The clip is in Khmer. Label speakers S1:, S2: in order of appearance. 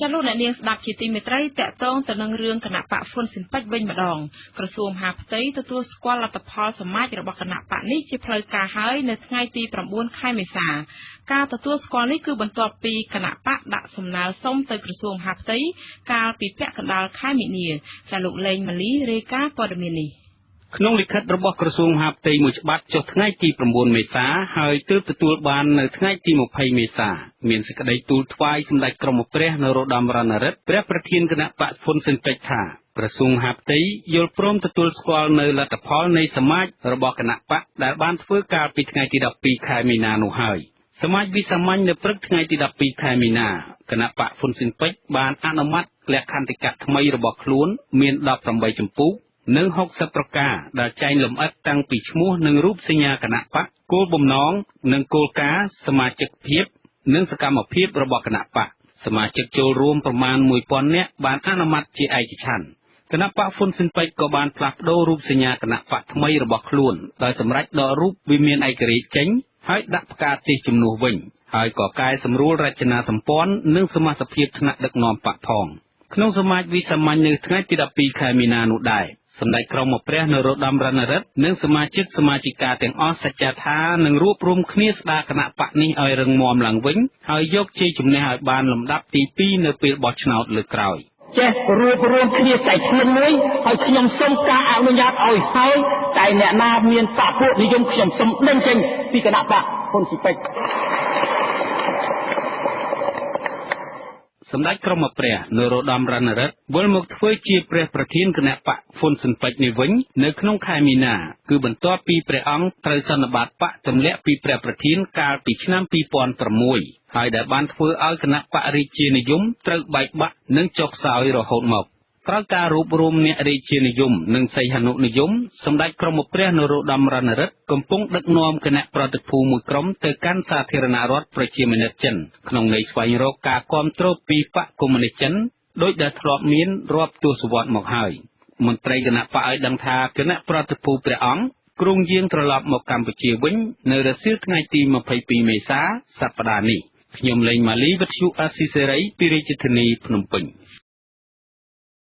S1: ចាលោកអ្នកនាងស្ដាប់ជាទីមេត្រីតកតងទៅនឹងរឿងគណៈបកហ៊ុនស៊ិនប៉ិចវិញម្ដងក្រសួងមហាផ្ទៃទទួលស្គាល់លទ្ធផលសមាជរបស់គណៈបកនេះជាផ្លូវការហើយនៅថ្ងៃទី9ខែមេសាការទទួលស្គាល់នេះគឺបន្ទាប់ពីគណៈបកដាក់សំណើសុំទៅក្រសួងមហាផ្ទៃកាលពីពាក់កណ្ដាលខែមិនិនាចាលោកលេងម៉ាលីរាយការណ៍ព័ត៌មាននេះ
S2: ក្នុងលិខិតរបស់ក្រសួងមហាផ្ទៃមួយច្បាប់ចុះថ្ងៃទី9មេសាហើយទើបទទួលបាននៅថ្ងៃទី20មេសាមានសេចក្តីទូលថ្វាយសម្ដេចក្រមព្រះនរោត្តមរណរដ្ឋព្រះប្រធានគណៈបកហ៊ុនស៊ិនប៉ិចថាក្រសួងមហាផ្ទៃយល់ព្រមទទួលស្គាល់នៅលទ្ធផលនៃសមាជរបស់គណៈបកដែលបានធ្វើកាលពីថ្ងៃទី12ខែមីនានោះហើយសមាជវិសាមញ្ញនៅព្រឹកថ្ងៃទី12ខែមីនាគណៈបកហ៊ុនស៊ិនប៉ិចបានអនុម័តលក្ខន្តិកៈថ្មីរបស់ខ្លួនមាន18ចម្ពោះនិង60ប្រការដែលចែងលម្អិតតាំងពីឈ្មោះនិងរូបសញ្ញាគណៈបកគោលបំណងនិងគោលការណ៍សមាជិកភាពនិងសកម្មភាពរបស់គណៈបកសមាជិកចូលរួមប្រមាណ 1000 នាក់បានអនុម័តជាឯកច្ឆន្ទគណៈបកហ៊ុនស៊ិនប៉ិចក៏បានផ្លាស់ប្ដូររូបសញ្ញាគណៈបកថ្មីរបស់ខ្លួនដោយសម្រេចដករូបវិមានឯករាជ្យចេញហើយដាក់ផ្កាទេសជំនួសវិញហើយក៏កែសម្រួលរចនាសម្ព័ន្ធនិងសមាជិកភាពថ្នាក់ដឹកនាំបកផងក្នុងសមាជវិសាមញ្ញនៅថ្ងៃទី12ខែមីនានោះដែរសម្ដេចក្រមព្រះនរោត្តមរណរដ្ឋនិងសមាជិកសមាជិកាទាំងអស់សច្ចាថានឹងរួបរวมគ្នាស្ដារគណៈបកនេះឲ្យរឹងមាំឡើងវិញហើយយកជ័យជំនះឲ្យបានលំដាប់ទី2នៅពេលបោះឆ្នោតលើកក្រោយ
S3: ចេះរួបរวมគ្នាតែឈ្មោះមួយហើយខ្ញុំសូមការអនុញ្ញាតឲ្យហើយតែអ្នកណាមានបកពួកនិយមខ្ញុំសូមដេញចេញពីគណៈបកហ៊ុនស៊ិនប៉ិច
S2: សម្ដេចក្រមព្រះនរោត្តមរណរដ្ឋវិលមកធ្វើជាព្រះប្រធានគណៈបកហ៊ុនស៊ិនប៉ិចនេះវិញនៅក្នុងខែមីនាគឺបន្ទាប់ពីព្រះអង្គត្រូវសន្និបាតបកទម្លាក់ពីព្រះប្រធានកាលពីឆ្នាំ2006ហើយដែលបានធ្វើឲ្យគណៈបករាជានិយមត្រូវបែកបាក់និងចុះខ្សោយរហូតមកក្រោយការរួបរวมអ្នករាជានិយមនិងសីហនុនិយមសម្ដេចក្រមព្រះនរោត្តមរណរដ្ឋកំពុងដឹកនាំគណៈប្រតិភូមួយក្រុមទៅកាន់សាធារណរដ្ឋប្រជាមានិតចិនក្នុងន័យស្វែងរកការគាំទ្រពីបកកុម្មុយនីសចិនដោយដែលធ្លាប់មានរាប់ទសវត្សរ៍មកហើយមន្ត្រីគណៈបកឲ្យដឹងថាគណៈប្រតិភូព្រះអង្គគ្រោងយាងត្រឡប់មកកម្ពុជាវិញនៅរសៀលថ្ងៃទី22មេសាសប្តាហ៍នេះខ្ញុំលេងម៉ាលីវិទ្យុអាស៊ីសេរីពីរាជធានីភ្នំពេញ